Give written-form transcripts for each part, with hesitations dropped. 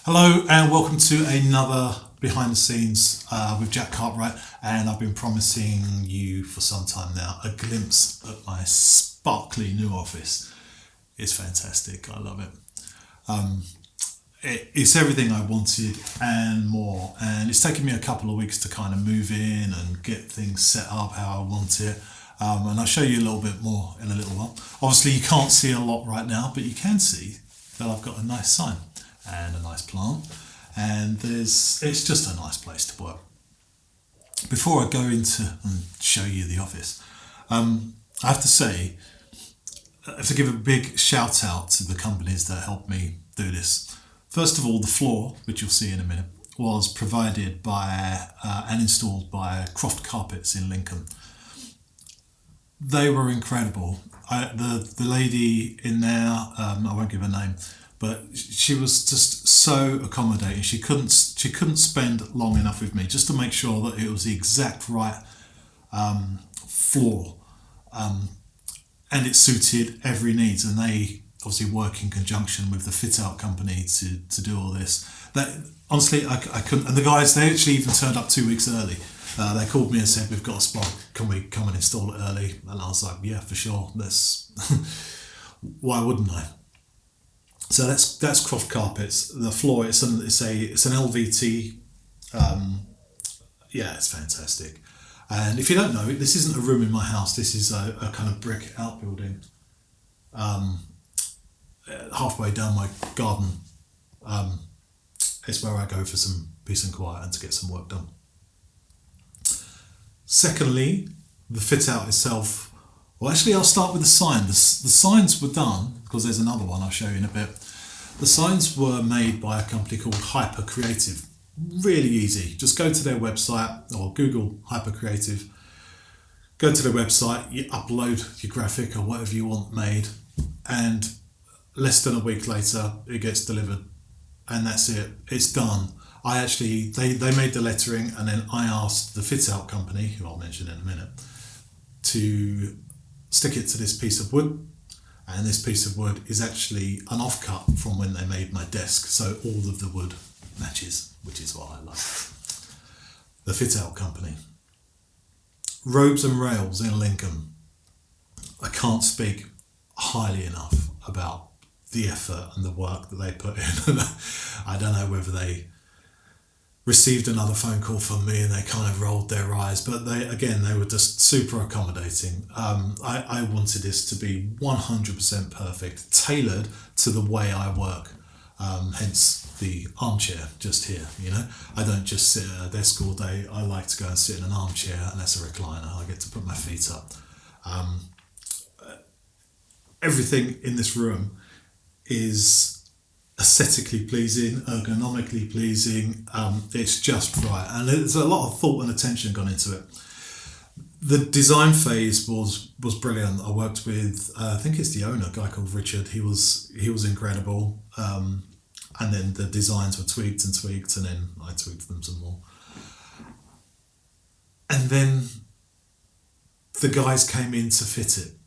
Hello and welcome to another behind the scenes with Jack Cartwright, and I've been promising you for some time now a glimpse at my sparkly new office. It's fantastic, I love it. It's everything I wanted and more, and it's taken me a couple of weeks to kind of move in and get things set up how I want it. And I'll show you a little bit more in a little while. Obviously you can't see a lot right now, but you can see that I've got a nice sign and a nice plant, and it's just a nice place to work. Before I go into and show you the office, I have to say, I have to give a big shout out to the companies that helped me do this. First of all, the floor, which you'll see in a minute, was provided by and installed by Croft Carpets in Lincoln. They were incredible. The lady in there, I won't give her name, but she was just so accommodating. She couldn't spend long enough with me just to make sure that it was the exact right floor, and it suited every needs. And they obviously work in conjunction with the fit out company to do all this. That honestly, I couldn't. And the guys, they actually even turned up 2 weeks early. They called me and said, "We've got a spot. Can we come and install it early?" And I was like, "Yeah, for sure. Let's." Why wouldn't I? So that's Croft Carpets. The floor, it's an LVT. Yeah, it's fantastic. And if you don't know, this isn't a room in my house. This is a kind of brick outbuilding. Halfway down my garden, it's where I go for some peace and quiet and to get some work done. Secondly, the fit out itself. Well, actually, I'll start with the sign. The signs were done, because there's another one I'll show you in a bit. The signs were made by a company called Hyper Creative. Really easy. Just go to their website or Google Hyper Creative. Go to their website, you upload your graphic or whatever you want made, and less than a week later, it gets delivered. And that's it. It's done. They made the lettering, and then I asked the fit out company, who I'll mention in a minute, to stick it to this piece of wood, and this piece of wood is actually an offcut from when they made my desk, so all of the wood matches, which is what I like. The fit out company. Robes and Rails in Lincoln. I can't speak highly enough about the effort and the work that they put in. I don't know whether they received another phone call from me and they kind of rolled their eyes, but they were just super accommodating. I wanted this to be 100% perfect, tailored to the way I work, hence the armchair just here. I don't just sit at a desk all day. I like to go and sit in an armchair, and that's a recliner. I get to put my feet up. Everything in this room is aesthetically pleasing, ergonomically pleasing. It's just right, and there's a lot of thought and attention gone into it. The design phase was brilliant. I worked with I think it's the owner, a guy called Richard. He was incredible, and then the designs were tweaked, and then I tweaked them some more. And then the guys came in to fit it.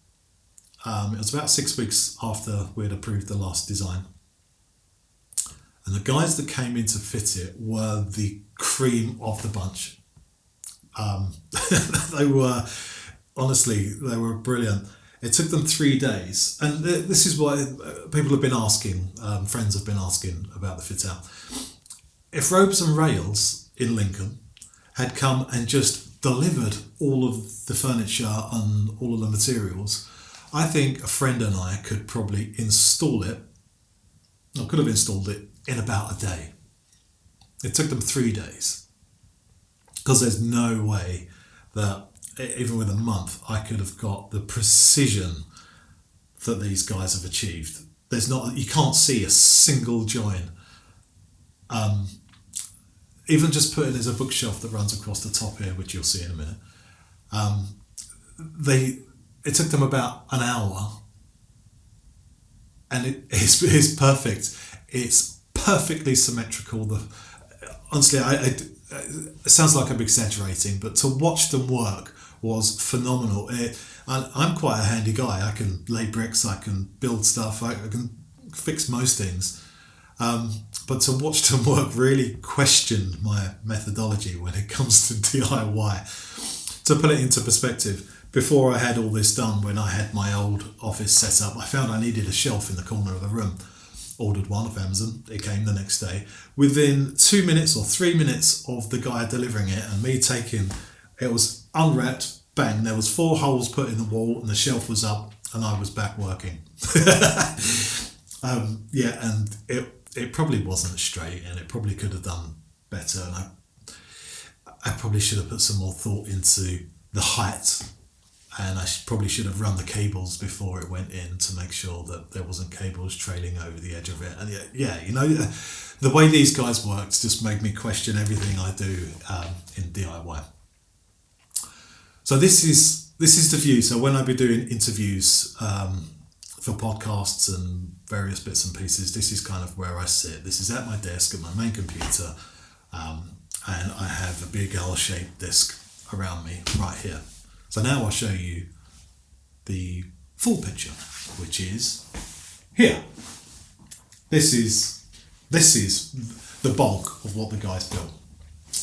It was about 6 weeks after we'd approved the last design. And the guys that came in to fit it were the cream of the bunch. They were brilliant. It took them 3 days. And this is why people have been asking, friends have been asking about the fit out. If Robes and Rails in Lincoln had come and just delivered all of the furniture and all of the materials, I think a friend and I could probably install it. I could have installed it in about a day. It took them 3 days, because there's no way that even with a month I could have got the precision that these guys have achieved. You can't see a single join. Even just there's a bookshelf that runs across the top here, which you'll see in a minute. It took them about an hour, and it's perfect. It's perfectly symmetrical. Honestly, it sounds like I'm exaggerating, but to watch them work was phenomenal. I'm quite a handy guy. I can lay bricks, I can build stuff, I can fix most things. but to watch them work really questioned my methodology when it comes to DIY. To put it into perspective, before I had all this done, when I had my old office set up, I found I needed a shelf in the corner of the room. Ordered one off Amazon. It came the next day. Within 2 minutes or 3 minutes of the guy delivering it and me taking, it was unwrapped, bang, there was 4 holes put in the wall and the shelf was up and I was back working. And it probably wasn't straight and it probably could have done better, and I probably should have put some more thought into the height, and I probably should have run the cables before it went in to make sure that there wasn't cables trailing over the edge of it. And the way these guys worked just made me question everything I do in DIY. So this is the view. So when I be doing interviews for podcasts and various bits and pieces, this is kind of where I sit. This is at my desk at my main computer, and I have a big L-shaped desk around me right here. So now I'll show you the full picture, which is here. This is the bulk of what the guys built.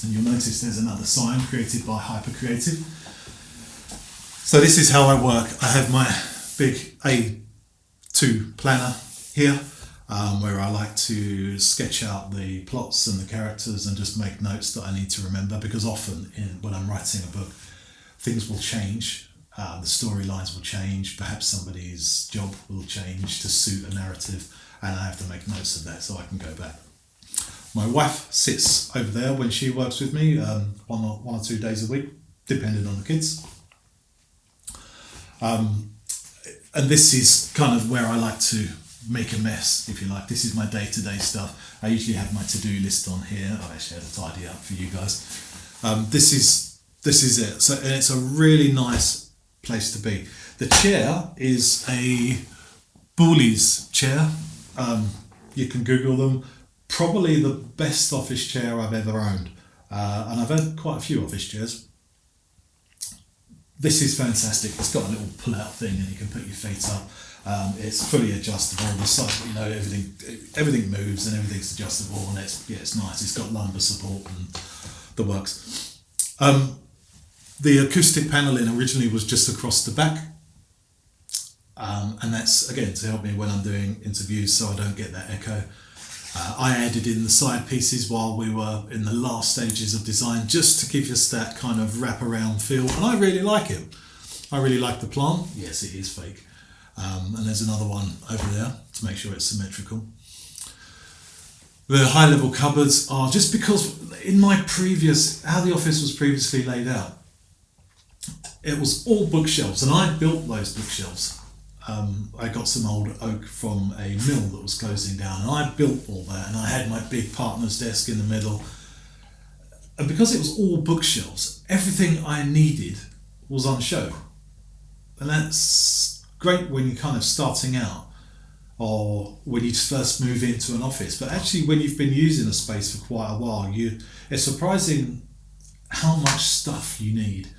And you'll notice there's another sign created by Hyper Creative. So this is how I work. I have my big A2 planner here, where I like to sketch out the plots and the characters and just make notes that I need to remember, because often when I'm writing a book, things will change, the storylines will change, perhaps somebody's job will change to suit a narrative, and I have to make notes of that so I can go back. My wife sits over there when she works with me, one or 2 days a week, depending on the kids. And this is kind of where I like to make a mess, if you like. This is my day-to-day stuff. I usually have my to-do list on here. I've actually had to tidy up for you guys. This is it. So, and it's a really nice place to be. The chair is a Booley's chair. You can Google them. Probably the best office chair I've ever owned. And I've had quite a few office chairs. This is fantastic. It's got a little pull-out thing and you can put your feet up. It's fully adjustable. The side, everything moves and everything's adjustable, and it's nice. It's got lumbar support and the works. The acoustic paneling originally was just across the back, and that's again to help me when I'm doing interviews so I don't get that echo. I added in the side pieces while we were in the last stages of design, just to give us that kind of wrap-around feel, and I really like it. I really like the plant. Yes, it is fake. And there's another one over there to make sure it's symmetrical. The high-level cupboards are just because in my how the office was previously laid out, it was all bookshelves, and I built those bookshelves. I got some old oak from a mill that was closing down, and I built all that, and I had my big partner's desk in the middle. And because it was all bookshelves, everything I needed was on show. And that's great when you're kind of starting out, or when you first move into an office. But actually, when you've been using a space for quite a while, it's surprising how much stuff you need.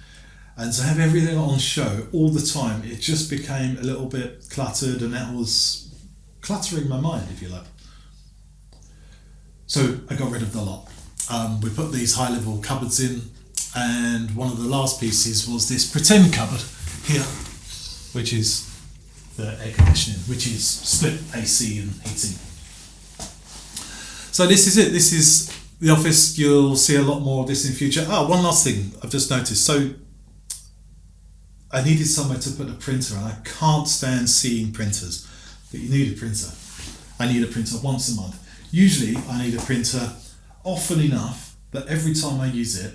And to have everything on show all the time, it just became a little bit cluttered, and that was cluttering my mind, if you like. So I got rid of the lot. We put these high-level cupboards in, and one of the last pieces was this pretend cupboard here, which is the air conditioning, which is split AC and heating. So this is it. This is the office. You'll see a lot more of this in future. One last thing I've just noticed. So I needed somewhere to put a printer, and I can't stand seeing printers, but you need a printer. I need a printer once a month. Usually I need a printer often enough that every time I use it,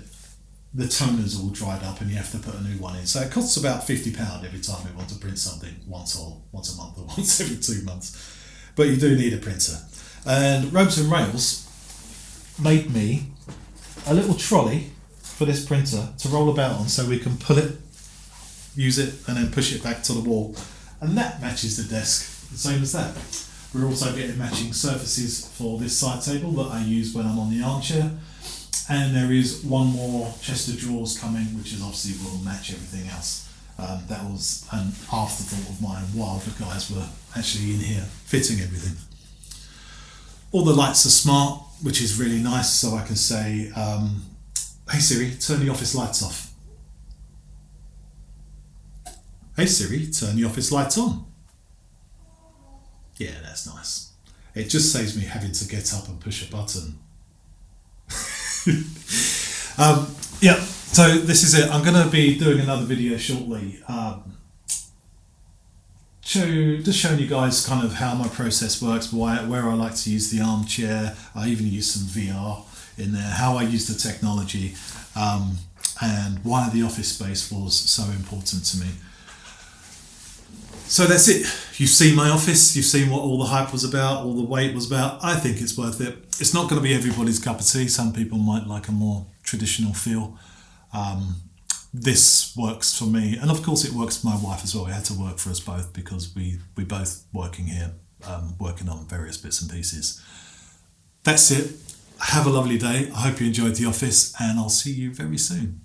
the toner's all dried up and you have to put a new one in. So it costs about £50 every time we want to print something once a month or once every 2 months. But you do need a printer. And Ropes and Rails made me a little trolley for this printer to roll about on, so we can pull it, use it, and then push it back to the wall. And that matches the desk, the same as that. We're also getting matching surfaces for this side table that I use when I'm on the armchair. And there is one more chest of drawers coming, which is obviously will match everything else. That was an afterthought of mine while the guys were actually in here fitting everything. All the lights are smart, which is really nice, so I can say, hey Siri, turn the office lights off. Hey Siri, turn the office lights on. Yeah, that's nice. It just saves me having to get up and push a button. Yeah, so this is it. I'm going to be doing another video shortly. Just showing you guys kind of how my process works, where I like to use the armchair. I even use some VR in there, how I use the technology, and why the office space was so important to me. So that's it. You've seen my office, you've seen what all the hype was about, all the wait was about. I think it's worth it. It's not going to be everybody's cup of tea. Some people might like a more traditional feel. This works for me, and of course it works for my wife as well. It had to work for us both because we both working here, working on various bits and pieces. That's it. Have a lovely day. I hope you enjoyed the office, and I'll see you very soon.